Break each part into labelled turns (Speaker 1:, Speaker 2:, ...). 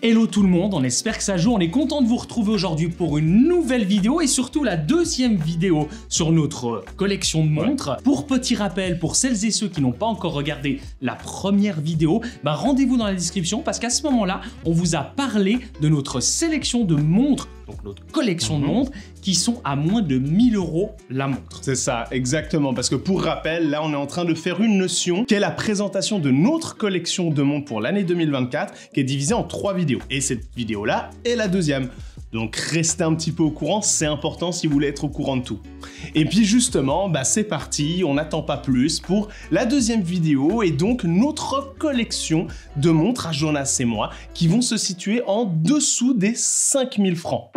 Speaker 1: Hello tout le monde, on espère que ça joue, on est content de vous retrouver aujourd'hui pour une nouvelle vidéo et surtout la deuxième vidéo sur notre collection de montres. Pour petit rappel, pour celles et ceux qui n'ont pas encore regardé la première vidéo, rendez-vous dans la description parce qu'à ce moment-là, on vous a parlé de notre sélection de montres, donc notre collection de montres, qui sont à moins de 1000 € la montre.
Speaker 2: C'est ça, exactement, parce que pour rappel, là on est en train de faire une notion qui est la présentation de notre collection de montres pour l'année 2024, qui est divisée en 3 vidéos. Et cette vidéo-là est la deuxième. Donc restez un petit peu au courant, c'est important si vous voulez être au courant de tout. Et puis justement, c'est parti, on n'attend pas plus pour la deuxième vidéo et donc notre collection de montres à Jonas et moi qui vont se situer en dessous des 5000 francs.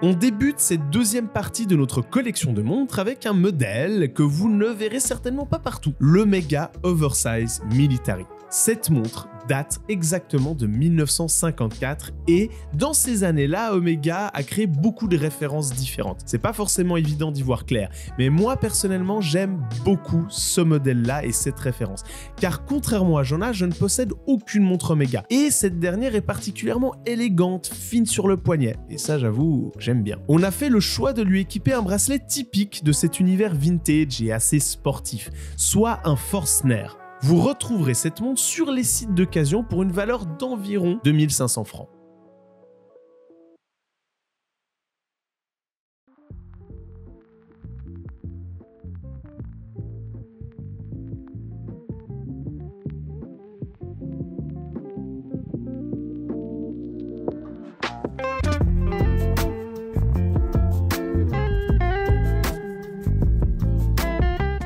Speaker 2: On débute cette deuxième partie de notre collection de montres avec un modèle que vous ne verrez certainement pas partout, l'Omega Oversize Military. Cette montre date exactement de 1954 et dans ces années-là, Omega a créé beaucoup de références différentes. C'est pas forcément évident d'y voir clair, mais moi personnellement, j'aime beaucoup ce modèle-là et cette référence. Car contrairement à Jonas, je ne possède aucune montre Omega et cette dernière est particulièrement élégante, fine sur le poignet et ça j'avoue, j'aime bien. On a fait le choix de lui équiper un bracelet typique de cet univers vintage et assez sportif, soit un Forstner. Vous retrouverez cette montre sur les sites d'occasion pour une valeur d'environ 2500 francs.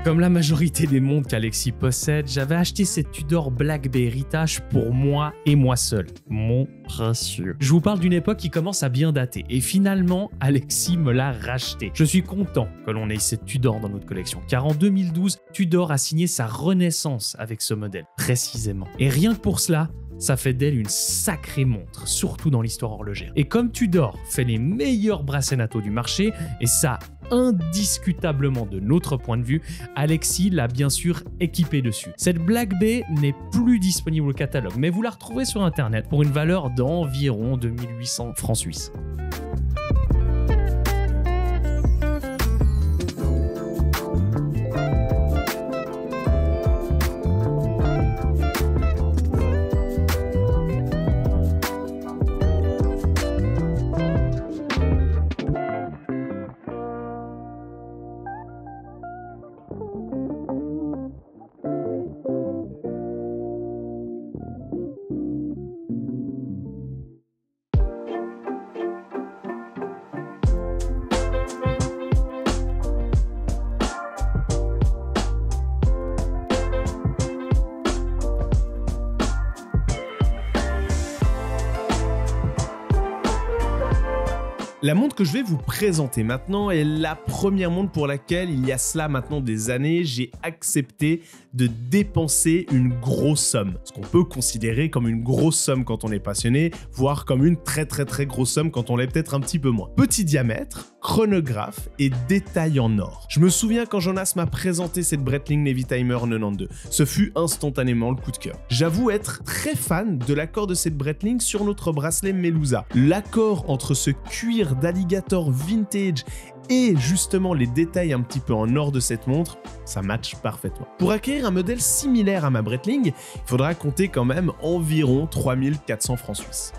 Speaker 1: Comme la majorité des montres qu'Alexis possède, j'avais acheté cette Tudor Black Bay Heritage pour moi et moi seul. Mon précieux. Je vous parle d'une époque qui commence à bien dater et finalement, Alexis me l'a racheté. Je suis content que l'on ait cette Tudor dans notre collection car en 2012, Tudor a signé sa renaissance avec ce modèle, précisément. Et rien que pour cela, ça fait d'elle une sacrée montre, surtout dans l'histoire horlogère. Et comme Tudor fait les meilleurs bracelets NATO du marché, et ça indiscutablement de notre point de vue, Alexis l'a bien sûr équipé dessus. Cette Black Bay n'est plus disponible au catalogue, mais vous la retrouvez sur internet pour une valeur d'environ 2800 francs suisses.
Speaker 2: La montre que je vais vous présenter maintenant est la première montre pour laquelle, il y a cela maintenant des années, j'ai accepté de dépenser une grosse somme. Ce qu'on peut considérer comme une grosse somme quand on est passionné, voire comme une très grosse somme quand on l'est peut-être un petit peu moins. Petit diamètre, chronographe et détail en or. Je me souviens quand Jonas m'a présenté cette Breitling Navy Timer 92. Ce fut instantanément le coup de cœur. J'avoue être très fan de l'accord de cette Breitling sur notre bracelet Melusa. L'accord entre ce cuir d'alligator vintage et justement les détails un petit peu en or de cette montre, ça match parfaitement. Pour acquérir un modèle similaire à ma Breitling, il faudra compter quand même environ 3400 francs suisses.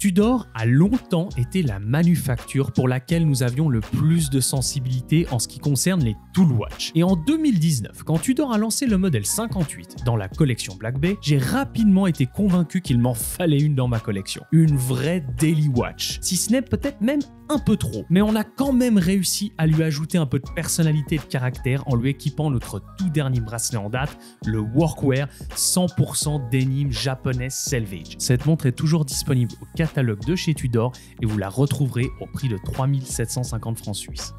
Speaker 1: Tudor a longtemps été la manufacture pour laquelle nous avions le plus de sensibilité en ce qui concerne les tool watch. Et en 2019, quand Tudor a lancé le modèle 58 dans la collection Black Bay, j'ai rapidement été convaincu qu'il m'en fallait une dans ma collection. Une vraie daily watch, si ce n'est peut-être même un peu trop. Mais on a quand même réussi à lui ajouter un peu de personnalité et de caractère en lui équipant notre tout dernier bracelet en date, le Workwear 100% denim japonais Selvage. Cette montre est toujours disponible au catalogue de chez Tudor et vous la retrouverez au prix de 3750 francs suisses.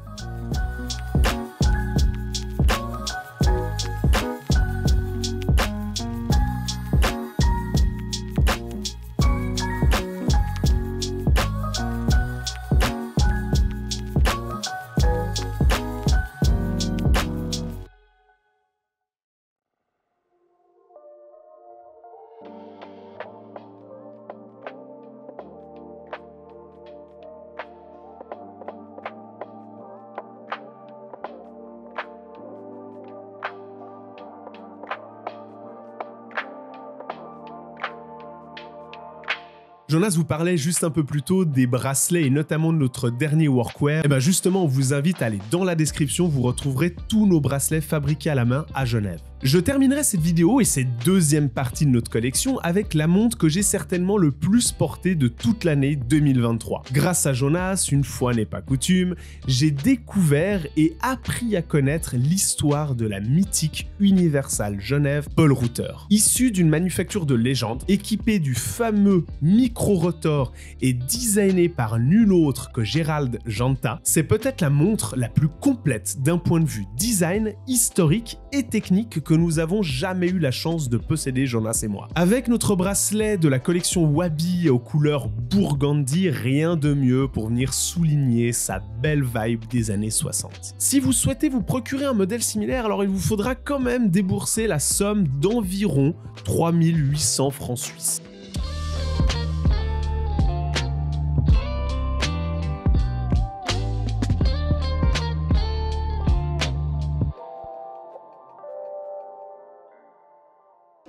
Speaker 2: Jonas vous parlait juste un peu plus tôt des bracelets et notamment de notre dernier Workwear. Et bien justement, on vous invite à aller dans la description, vous retrouverez tous nos bracelets fabriqués à la main à Genève. Je terminerai cette vidéo et cette deuxième partie de notre collection avec la montre que j'ai certainement le plus portée de toute l'année 2023. Grâce à Jonas, une fois n'est pas coutume, j'ai découvert et appris à connaître l'histoire de la mythique Universal Genève Paul Reuter. Issue d'une manufacture de légende, équipée du fameux micro-rotor et designée par nul autre que Gerald Janta, c'est peut-être la montre la plus complète d'un point de vue design, historique et technique que nous avons jamais eu la chance de posséder, Jonas et moi. Avec notre bracelet de la collection Wabi aux couleurs burgundy, rien de mieux pour venir souligner sa belle vibe des années 60. Si vous souhaitez vous procurer un modèle similaire, alors il vous faudra quand même débourser la somme d'environ 3800 francs suisses.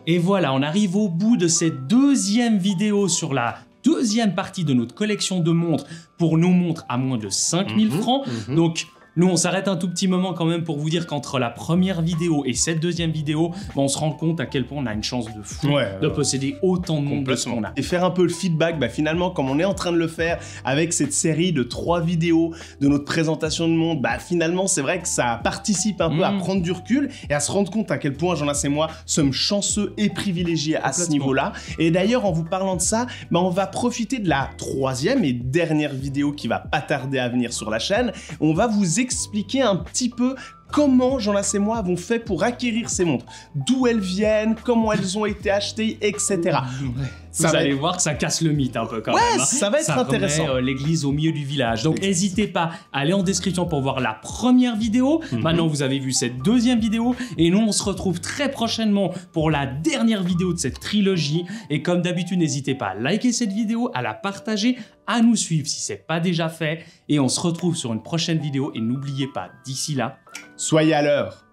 Speaker 1: Et voilà, on arrive au bout de cette deuxième vidéo sur la deuxième partie de notre collection de montres pour nos montres à moins de 5000 francs. Donc, nous, on s'arrête un tout petit moment quand même pour vous dire qu'entre la première vidéo et cette deuxième vidéo, on se rend compte à quel point on a une chance de fou de posséder autant de montres de ce qu'on a.
Speaker 3: Et faire un peu le feedback, finalement, comme on est en train de le faire avec cette série de 3 vidéos de notre présentation de montres, finalement, c'est vrai que ça participe un peu à prendre du recul et à se rendre compte à quel point Jonas et moi sommes chanceux et privilégiés à ce niveau-là. Et d'ailleurs, en vous parlant de ça, on va profiter de la troisième et dernière vidéo qui va pas tarder à venir sur la chaîne. On va vous expliquer un petit peu comment Jonas et moi avons fait pour acquérir ces montres, d'où elles viennent, comment elles ont été achetées, etc.
Speaker 1: Vous allez voir que ça casse le mythe un peu quand même.
Speaker 3: Ça va être intéressant.
Speaker 1: Ça remet l'église au milieu du village. Donc n'hésitez pas à aller en description pour voir la première vidéo. Maintenant vous avez vu cette deuxième vidéo et nous on se retrouve très prochainement pour la dernière vidéo de cette trilogie. Et comme d'habitude, n'hésitez pas à liker cette vidéo, à la partager, à nous suivre si ce n'est pas déjà fait. Et on se retrouve sur une prochaine vidéo et n'oubliez pas, d'ici là,
Speaker 3: soyez à l'heure.